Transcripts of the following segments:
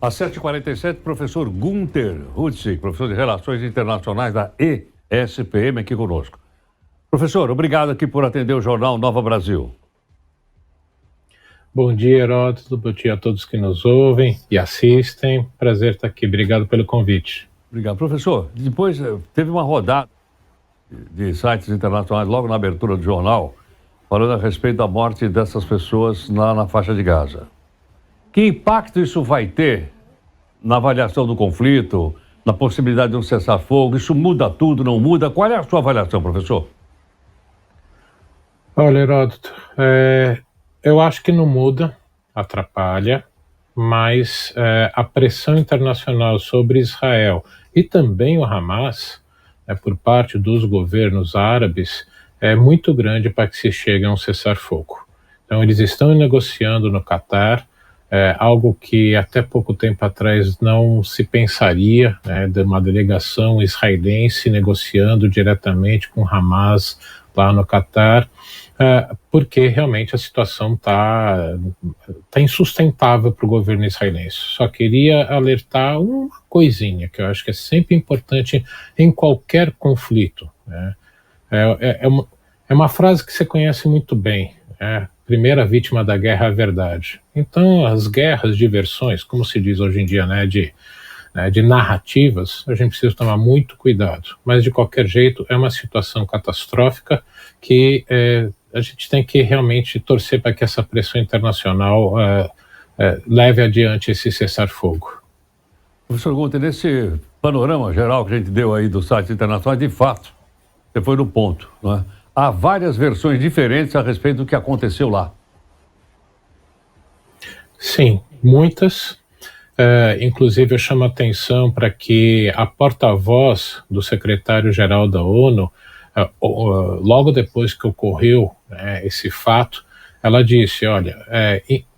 Às 7h47, professor Gunther Hutzig, professor de Relações Internacionais da ESPM, aqui conosco. Professor, obrigado aqui por atender o Jornal Nova Brasil. Bom dia, Heródoto. Bom dia a todos que nos ouvem e assistem. Prazer estar aqui. Obrigado pelo convite. Obrigado. Professor, depois teve uma rodada de sites internacionais logo na abertura do jornal, falando a respeito da morte dessas pessoas lá na faixa de Gaza. Que impacto isso vai ter na avaliação do conflito, na possibilidade de um cessar-fogo? Isso muda tudo, não muda? Qual é a sua avaliação, professor? Olha, Heródoto, eu acho que não muda, atrapalha, mas a pressão internacional sobre Israel e também o Hamas, por parte dos governos árabes, é muito grande para que se chegue a um cessar-fogo. Então, eles estão negociando no Catar, algo que até pouco tempo atrás não se pensaria, de uma delegação israelense negociando diretamente com Hamas lá no Catar, porque realmente a situação tá insustentável para o governo israelense. Só queria alertar uma coisinha que eu acho que é sempre importante em qualquer conflito, né? É uma frase que você conhece muito bem, primeira vítima da guerra é a verdade. Então, as guerras de versões, como se diz hoje em dia, de narrativas, a gente precisa tomar muito cuidado. Mas, de qualquer jeito, é uma situação catastrófica que a gente tem que realmente torcer para que essa pressão internacional leve adiante esse cessar-fogo. Professor Gunther, nesse panorama geral que a gente deu aí do site internacional, de fato, você foi no ponto, não é? Há várias versões diferentes a respeito do que aconteceu lá. Sim, muitas. Inclusive, eu chamo a atenção para que a porta-voz do secretário-geral da ONU, logo depois que ocorreu esse fato, ela disse, olha,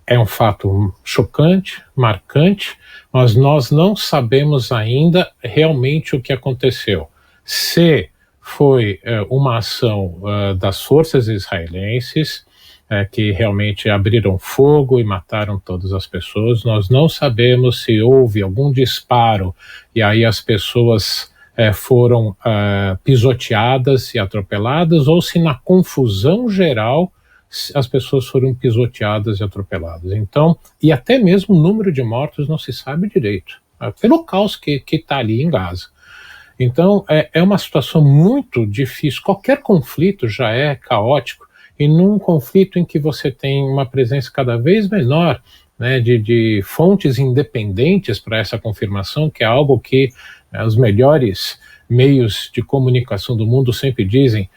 é um fato chocante, marcante, mas nós não sabemos ainda realmente o que aconteceu. Se foi uma ação das forças israelenses, que realmente abriram fogo e mataram todas as pessoas. Nós não sabemos se houve algum disparo e aí as pessoas foram pisoteadas e atropeladas, ou se na confusão geral as pessoas foram pisoteadas e atropeladas. Então, e até mesmo o número de mortos não se sabe direito, pelo caos que está ali em Gaza. Então, é uma situação muito difícil. Qualquer conflito já é caótico, e num conflito em que você tem uma presença cada vez menor, de fontes independentes para essa confirmação, que é algo que os melhores meios de comunicação do mundo sempre dizem,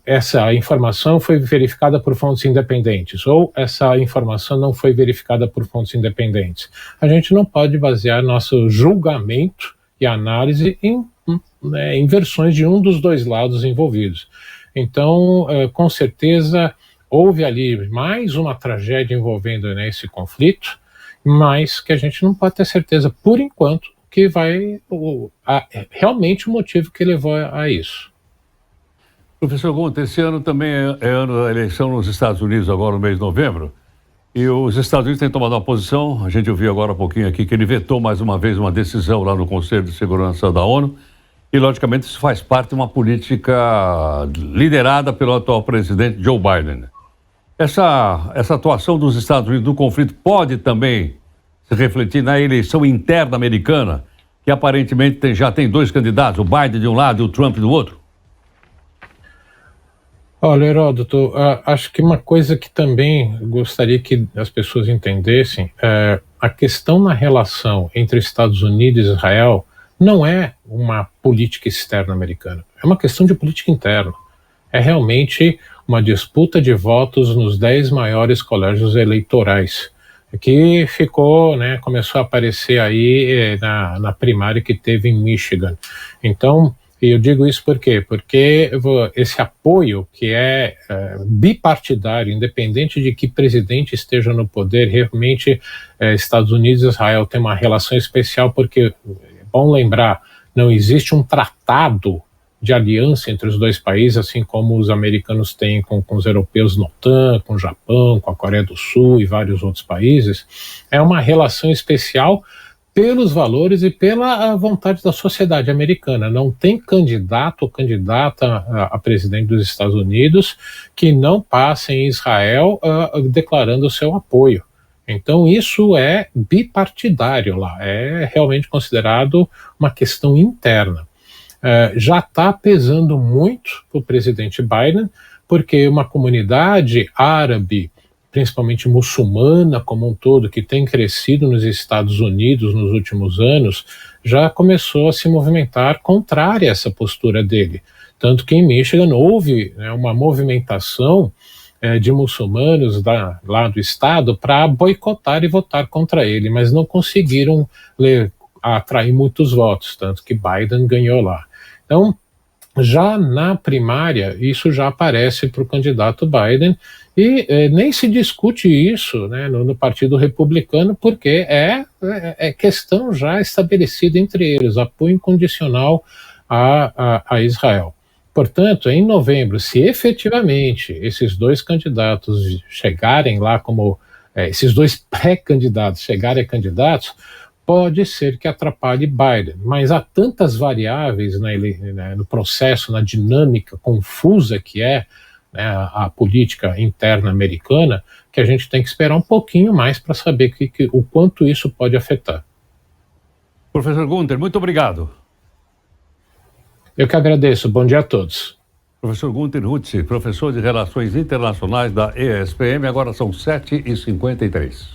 essa informação foi verificada por fontes independentes, ou essa informação não foi verificada por fontes independentes. A gente não pode basear nosso julgamento e análise em versões de um dos dois lados envolvidos. Então, com certeza, houve ali mais uma tragédia envolvendo esse conflito, mas que a gente não pode ter certeza, por enquanto, que vai realmente o motivo que levou a isso. Professor Gunther, esse ano também é ano da eleição nos Estados Unidos, agora no mês de novembro, e os Estados Unidos têm tomado uma posição, a gente ouviu agora há pouquinho aqui, que ele vetou mais uma vez uma decisão lá no Conselho de Segurança da ONU, e, logicamente, isso faz parte de uma política liderada pelo atual presidente Joe Biden. Essa atuação dos Estados Unidos no conflito pode também se refletir na eleição interna americana, que aparentemente já tem dois candidatos, o Biden de um lado e o Trump do outro? Olha, Heródoto, acho que uma coisa que também gostaria que as pessoas entendessem, a questão na relação entre Estados Unidos e Israel não é uma política externa americana, é uma questão de política interna. É realmente uma disputa de votos nos 10 maiores colégios eleitorais, que começou a aparecer aí na primária que teve em Michigan. Então, eu digo isso por quê? Porque esse apoio que é bipartidário, independente de que presidente esteja no poder, realmente Estados Unidos e Israel têm uma relação especial, porque bom lembrar, não existe um tratado de aliança entre os dois países, assim como os americanos têm com os europeus na OTAN, com o Japão, com a Coreia do Sul e vários outros países. É uma relação especial pelos valores e pela vontade da sociedade americana. Não tem candidato ou candidata a presidente dos Estados Unidos que não passe em Israel declarando o seu apoio. Então isso é bipartidário lá, é realmente considerado uma questão interna. Já está pesando muito para o presidente Biden, porque uma comunidade árabe, principalmente muçulmana como um todo, que tem crescido nos Estados Unidos nos últimos anos, já começou a se movimentar contrária a essa postura dele. Tanto que em Michigan houve, né, uma movimentação de muçulmanos lá do estado para boicotar e votar contra ele, mas não conseguiram atrair muitos votos, tanto que Biden ganhou lá. Então, já na primária, isso já aparece para o candidato Biden e nem se discute isso, né, no Partido Republicano, porque é questão já estabelecida entre eles, apoio incondicional a Israel. Portanto, em novembro, se efetivamente esses dois candidatos chegarem lá como, esses dois pré-candidatos chegarem a candidatos, pode ser que atrapalhe Biden, mas há tantas variáveis no processo, na dinâmica confusa que é, né, a política interna americana, que a gente tem que esperar um pouquinho mais para saber o quanto isso pode afetar. Professor Gunter, muito obrigado. Eu que agradeço. Bom dia a todos. Professor Gunter Hutze, professor de Relações Internacionais da ESPM, agora são 7h53.